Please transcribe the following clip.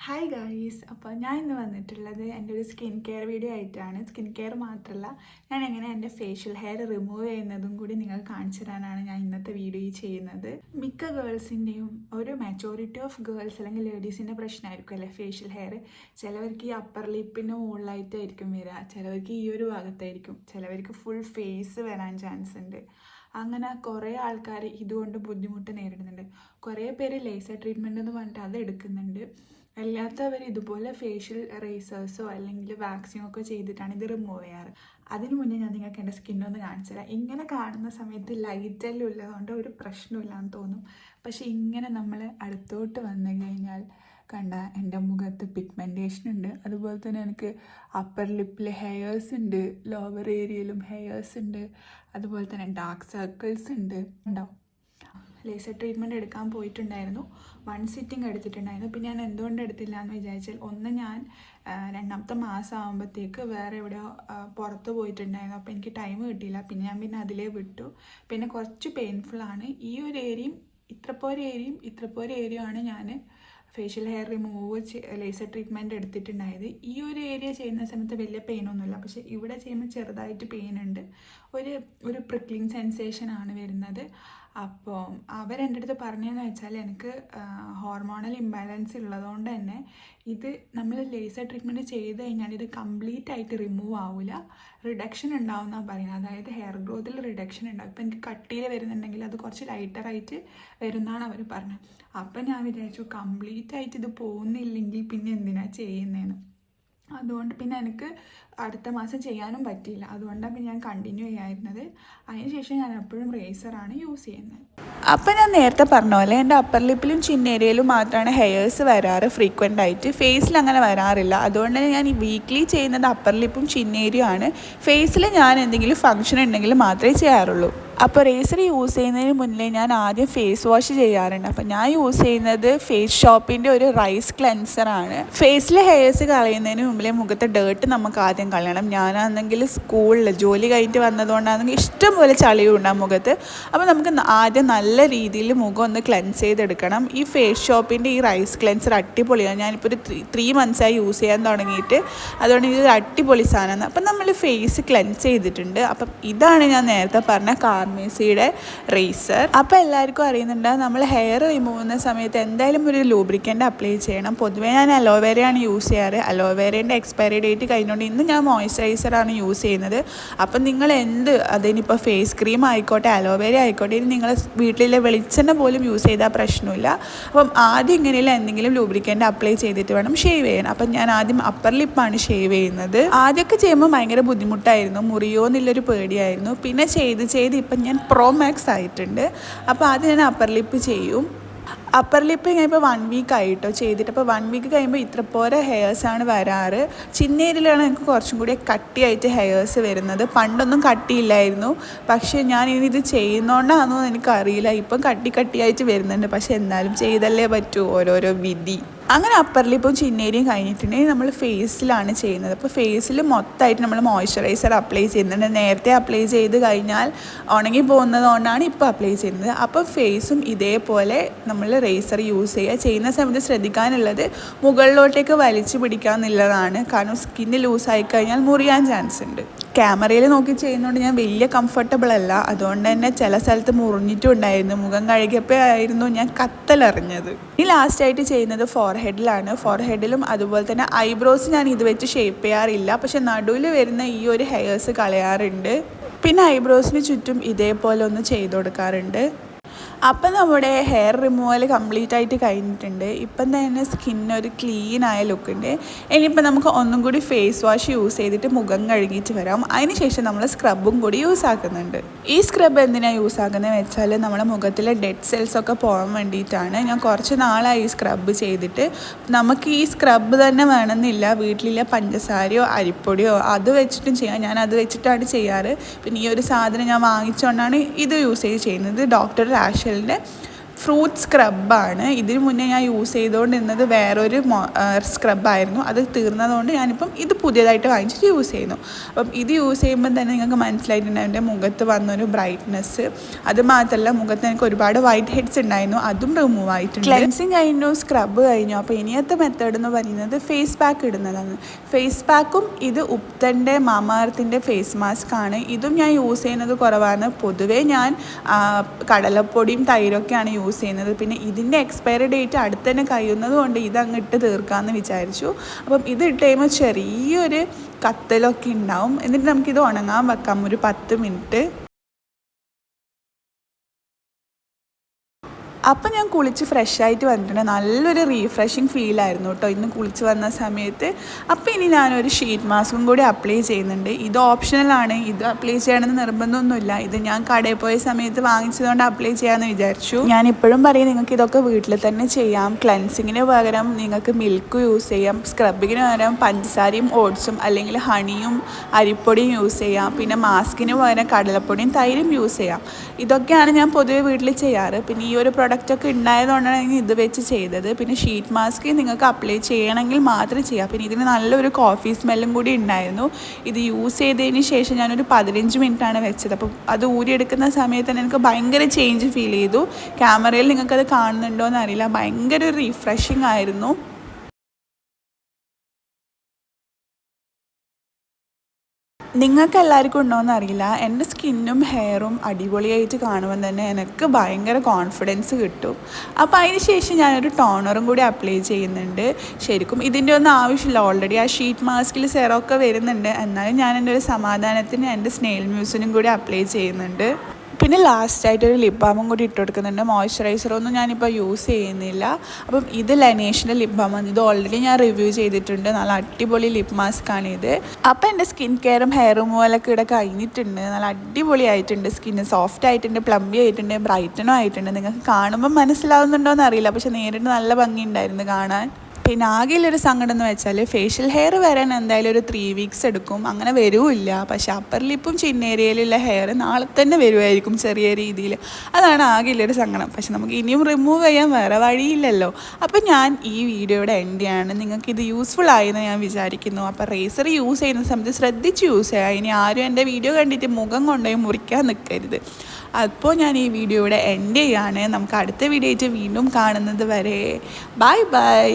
Hi guys. അപ്പോൾ ഞാൻ ഇന്ന് വന്നിട്ടുള്ളത് എൻ്റെ ഒരു സ്കിൻ കെയർ വീഡിയോ ആയിട്ടാണ്. സ്കിൻ കെയർ മാത്രമല്ല, ഞാൻ എങ്ങനെ എൻ്റെ ഫേഷ്യൽ ഹെയർ റിമൂവ് ചെയ്യുന്നതും കൂടി നിങ്ങൾക്ക് കാണിച്ചു തരാനാണ് ഞാൻ ഇന്നത്തെ വീഡിയോ ചെയ്യുന്നത്. മിക്ക ഗേൾസിൻ്റെയും ഒരു മെജോറിറ്റി ഓഫ് ഗേൾസ് അല്ലെങ്കിൽ ലേഡീസിൻ്റെ പ്രശ്നമായിരിക്കും അല്ലേ ഫേഷ്യൽ ഹെയർ. ചിലവർക്ക് ഈ അപ്പർ ലിപ്പിന് മുകളിലായിട്ടായിരിക്കും വരിക, ചിലവർക്ക് ഈ ഒരു ഭാഗത്തായിരിക്കും, ചിലവർക്ക് ഫുൾ ഫേസ് വരാൻ ചാൻസ് ഉണ്ട്. അങ്ങനെ കുറേ ആൾക്കാർ ഇതുകൊണ്ട് ബുദ്ധിമുട്ട് നേരിടുന്നുണ്ട്. കുറേ പേര് ലേസർ ട്രീറ്റ്മെൻറ്റ് എന്ന് പറഞ്ഞിട്ട് അത് എടുക്കുന്നുണ്ട്. അല്ലാത്തവർ ഇതുപോലെ ഫേഷ്യൽ റേസേഴ്സോ അല്ലെങ്കിൽ വാക്സിനോ ഒക്കെ ചെയ്തിട്ടാണ് ഇത് റിമൂവ് ചെയ്യാറ്. അതിന് മുന്നേ ഞാൻ നിങ്ങൾക്ക് എൻ്റെ സ്കിന്നൊന്ന് കാണിച്ചു തരാം. ഇങ്ങനെ കാണുന്ന സമയത്ത് ലൈറ്റെല്ലാം ഉള്ളതുകൊണ്ട് ഒരു പ്രശ്നമില്ലാന്ന് തോന്നും. പക്ഷേ ഇങ്ങനെ നമ്മൾ അടുത്തോട്ട് വന്നു കഴിഞ്ഞാൽ കണ്ട എൻ്റെ മുഖത്ത് പിഗ്മെൻറ്റേഷൻ ഉണ്ട്. അതുപോലെ തന്നെ എനിക്ക് അപ്പർ ലിപ്പിൽ ഹെയർസ് ഉണ്ട്, ലോവർ ഏരിയയിലും ഹെയർസ് ഉണ്ട്, അതുപോലെ തന്നെ ഡാർക്ക് സർക്കിൾസ് ഉണ്ട്. ഉണ്ടാവും. ലേസർ ട്രീറ്റ്മെൻറ്റ് എടുക്കാൻ പോയിട്ടുണ്ടായിരുന്നു, 1 സിറ്റിംഗ് എടുത്തിട്ടുണ്ടായിരുന്നു. പിന്നെ ഞാൻ എന്തുകൊണ്ട് എടുത്തില്ല എന്ന് വിചാരിച്ചാൽ, ഒന്ന് ഞാൻ രണ്ടാമത്തെ മാസം ആകുമ്പോഴത്തേക്ക് വേറെ എവിടെയോ പുറത്ത് പോയിട്ടുണ്ടായിരുന്നു, അപ്പോൾ എനിക്ക് ടൈം കിട്ടിയില്ല. പിന്നെ അതിലേ വിട്ടു. പിന്നെ കുറച്ച് പെയിൻഫുള്ളാണ്. ഈ ഒരു ഏരിയയും ഇത്രപ്പോര ഏരിയ ആണ് ഞാൻ facial hair remove laser treatment എടുത്തിട്ടുണ്ടായത്. ഈ ഒരു ഏരിയ ചെയ്യുന്ന സമയത്ത് വലിയ പെയിനൊന്നുമില്ല, പക്ഷേ ഇവിടെ ചെയ്യുമ്പോൾ ചെറുതായിട്ട് പെയിൻ ഉണ്ട്. ഒരു പ്രിക്ലിങ് സെൻസേഷനാണ് വരുന്നത്. അപ്പോൾ അവരെൻ്റെ അടുത്ത് പറഞ്ഞതെന്ന് വെച്ചാൽ, എനിക്ക് ഹോർമോണൽ ഇംബാലൻസ് ഉള്ളതുകൊണ്ട് തന്നെ ഇത് നമ്മൾ ലേസർ ട്രീറ്റ്മെൻറ്റ് ചെയ്ത് കഴിഞ്ഞാൽ ഇത് കംപ്ലീറ്റ് ആയിട്ട് റിമൂവ് ആവില്ല, റിഡക്ഷൻ ഉണ്ടാവും എന്നാണ് പറയുന്നത്. അതായത് ഹെയർ ഗ്രോത്തിൽ റിഡക്ഷൻ ഉണ്ടാവും. ഇപ്പോൾ എനിക്ക് കട്ടിയിൽ വരുന്നുണ്ടെങ്കിൽ അത് കുറച്ച് ലൈറ്ററായിട്ട് വരുന്നതാണ് അവർ പറഞ്ഞത്. അപ്പം ഞാൻ വിചാരിച്ചു കംപ്ലീറ്റ് ആയിട്ട് ഇത് പോകുന്നില്ലെങ്കിൽ പിന്നെ എന്തിനാണ് ചെയ്യുന്നതെന്ന്. അതുകൊണ്ട് പിന്നെ എനിക്ക് അടുത്ത മാസം ചെയ്യാനും പറ്റിയില്ല. അതുകൊണ്ടാണ് പിന്നെ ഞാൻ കണ്ടിന്യൂ ചെയ്യായിരുന്നത്. അതിനുശേഷം ഞാൻ എപ്പോഴും റേസറാണ് യൂസ് ചെയ്യുന്നത്. അപ്പം ഞാൻ നേരത്തെ പറഞ്ഞ പോലെ എൻ്റെ അപ്പർ ലിപ്പിലും ചിന്നേരിയയിലും മാത്രമാണ് ഹെയർസ് വരാറ് ഫ്രീക്വൻ്റ് ആയിട്ട്. ഫേസിൽ അങ്ങനെ വരാറില്ല. അതുകൊണ്ട് തന്നെ ഞാൻ ഈ വീക്ക്ലി ചെയ്യുന്നത് അപ്പർ ലിപ്പും ചിന്നേരിയും ആണ്. ഫേസിൽ ഞാൻ എന്തെങ്കിലും ഫംഗ്ഷൻ ഉണ്ടെങ്കിൽ മാത്രമേ ചെയ്യാറുള്ളൂ. അപ്പോൾ റേസർ യൂസ് ചെയ്യുന്നതിന് മുന്നേ ഞാൻ ആദ്യം ഫേസ് വാഷ് ചെയ്യാറുണ്ട്. അപ്പോൾ ഞാൻ യൂസ് ചെയ്യുന്നത് ഫേസ് ഷോപ്പിൻ്റെ ഒരു റൈസ് ക്ലെൻസറാണ്. ഫേസിലെ ഹെയർസ് കളയുന്നതിന് മുമ്പിലെ മുഖത്തെ ഡേർട്ട് നമുക്ക് ആദ്യം കളയണം. ഞാനാണെങ്കിൽ സ്കൂളിൽ ജോലി കഴിഞ്ഞിട്ട് വന്നതുകൊണ്ടാണെങ്കിൽ ഇഷ്ടംപോലെ ചളിയും ഉണ്ടാകും മുഖത്ത്. അപ്പോൾ നമുക്ക് ആദ്യം നല്ല രീതിയിൽ മുഖം ഒന്ന് ക്ലെൻസ് ചെയ്തെടുക്കണം. ഈ ഫേസ് ഷോപ്പിൻ്റെ ഈ റൈസ് ക്ലെൻസർ അടിപൊളിയാണ്. ഞാനിപ്പോൾ ഒരു 3 മന്ത്സായി യൂസ് ചെയ്യാൻ തുടങ്ങിയിട്ട്. അതുകൊണ്ട് ഇതൊരു അടിപൊളി സാധനമാണ്. അപ്പം നമ്മൾ ഫേസ് ക്ലെൻസ് ചെയ്തിട്ടുണ്ട്. അപ്പം ഇതാണ് ഞാൻ നേരത്തെ പറഞ്ഞ കാർമേസിയുടെ റേസർ. അപ്പോൾ എല്ലാവർക്കും അറിയുന്നുണ്ട്, നമ്മൾ ഹെയർ റിമൂവ് ചെയ്യുന്ന സമയത്ത് എന്തായാലും ഒരു ലൂബ്രിക്കൻ്റ് അപ്ലൈ ചെയ്യണം. പൊതുവേ ഞാൻ അലോവേരയാണ് യൂസ് ചെയ്യാറ്. അലോവേരേൻ്റെ എക്സ്പയറി ഡേറ്റ് കഴിഞ്ഞുകൊണ്ട് ഇന്ന് ഞാൻ മോയ്സ്ചറൈസറാണ് യൂസ് ചെയ്യുന്നത്. അപ്പം നിങ്ങൾ അതിനിപ്പോൾ ഫേസ് ക്രീം ആയിക്കോട്ടെ അലോവേര ആയിക്കോട്ടെ, ഇനി നിങ്ങൾ വീട്ടിലെ വെളിച്ചെണ്ണ പോലും യൂസ് ചെയ്താൽ പ്രശ്നമില്ല. അപ്പം ആദ്യം ഇങ്ങനെയുള്ള എന്തെങ്കിലും ലൂബ്രിക്കൻ്റ് അപ്ലൈ ചെയ്തിട്ട് വേണം ഷേവ് ചെയ്യാൻ. അപ്പം ഞാൻ ആദ്യം അപ്പർ ലിപ്പാണ് ഷേവ് ചെയ്യുന്നത്. ആദ്യമൊക്കെ ചെയ്യുമ്പോൾ ഭയങ്കര ബുദ്ധിമുട്ടായിരുന്നു, മുറിയോ എന്നുള്ളൊരു പേടിയായിരുന്നു. പിന്നെ ചെയ്ത് ഇപ്പം ഞാൻ പ്രോ മാക്സ് ആയിട്ടുണ്ട്. അപ്പോൾ ആദ്യം ഞാൻ അപ്പർ ലിപ്പ് ചെയ്യും. അപ്പർ ലിപ്പ് കഴിയുമ്പോൾ 1 വീക്ക് ആയിട്ടോ ചെയ്തിട്ട്. അപ്പോൾ 1 വീക്ക് കഴിയുമ്പോൾ ഇത്ര പോലെ ഹെയർസാണ് വരാറ്. ചിന്നേരിയിലാണ് എനിക്ക് കുറച്ചും കൂടി കട്ടിയായിട്ട് ഹെയർസ് വരുന്നത്. പണ്ടൊന്നും കട്ടിയില്ലായിരുന്നു, പക്ഷേ ഞാൻ ഇനി ഇത് ചെയ്യുന്നതുകൊണ്ടാണെന്നോ എനിക്കറിയില്ല, ഇപ്പം കട്ടിയായിട്ട് വരുന്നുണ്ട്. പക്ഷേ എന്നാലും ചെയ്തല്ലേ പറ്റൂ, ഓരോരോ വിധി. അങ്ങനെ അപ്പർ ലിപ്പും ചിന്നേരിയും കഴിഞ്ഞിട്ടുണ്ടെങ്കിൽ നമ്മൾ ഫേസിലാണ് ചെയ്യുന്നത്. അപ്പോൾ ഫേസിൽ മൊത്തമായിട്ട് നമ്മൾ മോയ്സ്ചറൈസർ അപ്ലൈ ചെയ്യുന്നുണ്ട്. നേരത്തെ അപ്ലൈ ചെയ്ത് കഴിഞ്ഞാൽ ഉണങ്ങി പോകുന്നത് കൊണ്ടാണ് ഇപ്പോൾ അപ്ലൈ ചെയ്യുന്നത്. അപ്പോൾ ഫേസും ഇതേപോലെ നമ്മൾ റേസർ യൂസ് ചെയ്യുന്ന സമയത്ത് ശ്രദ്ധിക്കാനുള്ളത് മുകളിലോട്ടേക്ക് വലിച്ചു പിടിക്കാമെന്നുള്ളതാണ്. കാരണം സ്കിന്ന് ലൂസായി കഴിഞ്ഞാൽ മുറിയാൻ ചാൻസ് ഉണ്ട്. ക്യാമറയിൽ നോക്കി ചെയ്യുന്നതുകൊണ്ട് ഞാൻ വലിയ കംഫർട്ടബിൾ അല്ല. അതുകൊണ്ട് തന്നെ ചില സ്ഥലത്ത് മുറിഞ്ഞിട്ടുണ്ടായിരുന്നു. മുഖം കഴുകിയപ്പോഴായിരുന്നു ഞാൻ കത്തലറിഞ്ഞത്. ഇനി ലാസ്റ്റായിട്ട് ചെയ്യുന്നത് ഫോർഹെഡിലാണ്. ഫോർഹെഡിലും അതുപോലെ തന്നെ ഐബ്രോസ് ഞാൻ ഇത് വെച്ച് ഷേപ്പ് ചെയ്യാറില്ല, പക്ഷെ നടുവിൽ വരുന്ന ഈ ഒരു ഹെയർസ് കളയാറുണ്ട്. പിന്നെ ഐബ്രോസിന് ചുറ്റും ഇതേപോലെ ഒന്ന് ചെയ്ത് കൊടുക്കാറുണ്ട്. അപ്പം നമ്മുടെ ഹെയർ റിമൂവൽ കംപ്ലീറ്റ് ആയിട്ട് കഴിഞ്ഞിട്ടുണ്ട്. ഇപ്പം തന്നെ സ്കിന്നൊരു ക്ലീനായ ലുക്കുണ്ട്. ഇനിയിപ്പോൾ നമുക്ക് ഒന്നും കൂടി ഫേസ് വാഷ് യൂസ് ചെയ്തിട്ട് മുഖം കഴുകിയിട്ട് വരാം. അതിന് ശേഷം നമ്മൾ സ്ക്രബും കൂടി യൂസ് ആക്കുന്നുണ്ട്. ഈ സ്ക്രബ് എന്തിനാണ് യൂസ് ആക്കുന്നത് വെച്ചാൽ, നമ്മുടെ മുഖത്തിലെ ഡെഡ് സെൽസൊക്കെ പോകാൻ വേണ്ടിയിട്ടാണ്. ഞാൻ കുറച്ച് നാളായി സ്ക്രബ് ചെയ്തിട്ട്. നമുക്ക് ഈ സ്ക്രബ് തന്നെ വേണമെന്നില്ല, വീട്ടിലെ പഞ്ചസാരയോ അരിപ്പൊടിയോ അത് വെച്ചിട്ടും ചെയ്യാം. ഞാൻ അത് വെച്ചിട്ടാണ് ചെയ്യാറ്. പിന്നെ ഈ ഒരു സാധനം ഞാൻ വാങ്ങിച്ചുകൊണ്ടാണ് ഇത് യൂസ് ചെയ്യുന്നത്. ഡോക്ടർ രാഷലിൻ്റെ ഫ്രൂട്ട് സ്ക്രബാണ്. ഇതിന് മുന്നേ ഞാൻ യൂസ് ചെയ്തുകൊണ്ടിരുന്നത് വേറൊരു സ്ക്രബായിരുന്നു. അത് തീർന്നതുകൊണ്ട് ഞാനിപ്പം ഇത് പുതിയതായിട്ട് വാങ്ങിച്ചിട്ട് യൂസ് ചെയ്യുന്നു. അപ്പം ഇത് യൂസ് ചെയ്യുമ്പോൾ തന്നെ നിങ്ങൾക്ക് മനസ്സിലായിട്ടുണ്ട് എൻ്റെ മുഖത്ത് വന്നൊരു ബ്രൈറ്റ്നെസ്. അത് മാത്രമല്ല മുഖത്ത് എനിക്ക് ഒരുപാട് വൈറ്റ് ഹെഡ്സ് ഉണ്ടായിരുന്നു, അതും റിമൂവ് ആയിട്ടുണ്ട്. ക്ലെൻസിങ് കഴിഞ്ഞു, സ്ക്രബ് കഴിഞ്ഞു. അപ്പോൾ ഇനിയത്തെ മെത്തേഡ് എന്ന് പറയുന്നത് ഫേസ് പാക്ക് ഇടുന്നതാണ്. ഫേസ് പാക്കും ഇത് ഉപ്തൻ്റെ മാമാർത്തിൻ്റെ ഫേസ് മാസ്ക് ആണ്. ഇതും ഞാൻ യൂസ് ചെയ്യുന്നത് കുറവാണ്. പൊതുവേ ഞാൻ കടലപ്പൊടിയും തൈരൊക്കെയാണ് യൂസ് ചെയ്യുന്നത്. പിന്നെ ഇതിൻ്റെ എക്സ്പയറി ഡേറ്റ് അടുത്ത് തന്നെ കഴിയുന്നത് കൊണ്ട് ഇതങ്ങ് ഇട്ട് തീർക്കാമെന്ന് വിചാരിച്ചു. അപ്പം ഇത് ഇട്ട് കഴിയുമ്പോൾ ചെറിയൊരു കത്തലൊക്കെ ഉണ്ടാവും. എന്നിട്ട് നമുക്കിത് ഉണങ്ങാൻ വെക്കാം ഒരു 10 മിനിറ്റ്. അപ്പം ഞാൻ കുളിച്ച് ഫ്രഷായിട്ട് വന്നിട്ടുണ്ട്. നല്ലൊരു റീഫ്രഷിങ് ഫീലായിരുന്നു കേട്ടോ ഇന്ന് കുളിച്ച് വന്ന സമയത്ത്. അപ്പോൾ ഇനി ഞാനൊരു ഷീറ്റ് മാസ്കും കൂടി അപ്ലൈ ചെയ്യുന്നുണ്ട്. ഇത് ഓപ്ഷണലാണ്, ഇത് അപ്ലൈ ചെയ്യണമെന്ന് നിർബന്ധമൊന്നുമില്ല. ഇത് ഞാൻ കടയിൽ പോയ സമയത്ത് വാങ്ങിച്ചതുകൊണ്ട് അപ്ലൈ ചെയ്യാമെന്ന് വിചാരിച്ചു. ഞാൻ ഇപ്പോഴും പറയും നിങ്ങൾക്ക് ഇതൊക്കെ വീട്ടിൽ തന്നെ ചെയ്യാം. ക്ലെൻസിങ്ങിന് പകരം നിങ്ങൾക്ക് മിൽക്ക് യൂസ് ചെയ്യാം, സ്ക്രബിങ്ങിന് പകരം പഞ്ചസാരയും ഓട്സും അല്ലെങ്കിൽ ഹണിയും അരിപ്പൊടിയും യൂസ് ചെയ്യാം, പിന്നെ മാസ്കിന് പകരം കടലപ്പൊടിയും തൈരും യൂസ് ചെയ്യാം. ഇതൊക്കെയാണ് ഞാൻ പൊതുവെ വീട്ടിൽ ചെയ്യാറ്. പിന്നെ ഈ ഒരു പ്രൊഡക്റ്റൊക്കെ ഉണ്ടായതുകൊണ്ടാണ് ഇത് വെച്ച് ചെയ്തത്. പിന്നെ ഷീറ്റ് മാസ്ക് നിങ്ങൾക്ക് അപ്ലൈ ചെയ്യണമെങ്കിൽ മാത്രം ചെയ്യാം. പിന്നെ ഇതിന് നല്ലൊരു കോഫി സ്മെല്ലും കൂടി ഉണ്ടായിരുന്നു. ഇത് യൂസ് ചെയ്തതിന് ശേഷം ഞാനൊരു 15 മിനിറ്റാണ് വെച്ചത്. അപ്പോൾ അത് ഊരിയെടുക്കുന്ന സമയത്ത് തന്നെ എനിക്ക് ഭയങ്കര ചേഞ്ച് ഫീൽ ചെയ്തു. ക്യാമറയിൽ നിങ്ങൾക്കത് കാണുന്നുണ്ടോ എന്നറിയില്ല, ഭയങ്കര റീഫ്രഷിങ് ആയിരുന്നു. നിങ്ങൾക്ക് എല്ലാവർക്കും ഉണ്ടോയെന്ന് അറിയില്ല, എൻ്റെ സ്കിന്നും ഹെയറും അടിപൊളിയായിട്ട് കാണുമ്പോൾ തന്നെ എനിക്ക് ഭയങ്കര കോൺഫിഡൻസ് കിട്ടും. അപ്പോൾ അതിന് ശേഷം ഞാനൊരു ടോണറും കൂടി അപ്ലൈ ചെയ്യുന്നുണ്ട്. ശരിക്കും ഇതിൻ്റെ ഒന്നും ആവശ്യമില്ല, ഓൾറെഡി ആ ഷീറ്റ് മാസ്കിൽ സെറമൊക്കെ വരുന്നുണ്ട്. എന്നാലും ഞാൻ എൻ്റെ ഒരു സമാധാനത്തിന് എൻ്റെ സ്നെയിൽ മ്യൂസിനും കൂടി അപ്ലൈ ചെയ്യുന്നുണ്ട്. പിന്നെ ലാസ്റ്റായിട്ടൊരു ലിപ് ബാമും കൂടി ഇട്ട് കൊടുക്കുന്നുണ്ട്. മോയ്സ്ചറൈസറൊന്നും ഞാനിപ്പോൾ യൂസ് ചെയ്യുന്നില്ല. അപ്പം ഇത് ലനേഷിൻ്റെ ലിപ് ബാമാണ്. ഇത് ഓൾറെഡി ഞാൻ റിവ്യൂ ചെയ്തിട്ടുണ്ട്. നല്ല അടിപൊളി ലിപ് മാസ്കാണിത്. അപ്പോൾ എൻ്റെ സ്കിൻ കെയറും ഹെയർ റിമൂവലൊക്കെ ഇവിടെ കഴിഞ്ഞിട്ടുണ്ട്. നല്ല അടിപൊളിയായിട്ടുണ്ട്. സ്കിന്ന് സോഫ്റ്റ് ആയിട്ടുണ്ട്, പ്ലംബി ആയിട്ടുണ്ട്, ബ്രൈറ്റനും ആയിട്ടുണ്ട്. നിങ്ങൾക്ക് കാണുമ്പോൾ മനസ്സിലാവുന്നുണ്ടോ എന്നറിയില്ല, പക്ഷെ നേരിട്ട് നല്ല ഭംഗിയുണ്ടായിരുന്നു കാണാൻ. പിന്നെ ആകെയുള്ളൊരു സങ്കടം എന്ന് വെച്ചാൽ ഫേഷ്യൽ ഹെയർ വരാൻ എന്തായാലും ഒരു 3 വീക്സ് എടുക്കും. അങ്ങനെ വരുമില്ല. പക്ഷേ അപ്പർ ലിപ്പും ചിന്നേരിയയിലുള്ള ഹെയർ നാളെ തന്നെ വരുമായിരിക്കും ചെറിയ രീതിയിൽ. അതാണ് ആകെയുള്ളൊരു സങ്കടം. പക്ഷെ നമുക്ക് ഇനിയും റിമൂവ് ചെയ്യാൻ വേറെ വഴിയില്ലല്ലോ. അപ്പോൾ ഞാൻ ഈ വീഡിയോയുടെ എൻഡ് ചെയ്യാണ്. നിങ്ങൾക്കിത് യൂസ്ഫുൾ ആയെന്ന് ഞാൻ വിചാരിക്കുന്നു. അപ്പോൾ റേസർ യൂസ് ചെയ്യുന്ന സമയത്ത് ശ്രദ്ധിച്ച് യൂസ് ചെയ്യുക. ഇനി ആരും എൻ്റെ വീഡിയോ കണ്ടിട്ട് മുഖം കൊണ്ടുപോയി മുറിക്കാൻ നിൽക്കരുത്. അപ്പോൾ ഞാൻ ഈ വീഡിയോയുടെ എൻഡ് ചെയ്യാണ്. നമുക്ക് അടുത്ത വീഡിയോ ആയിട്ട് വീണ്ടും കാണുന്നത് വരെ ബൈ ബൈ.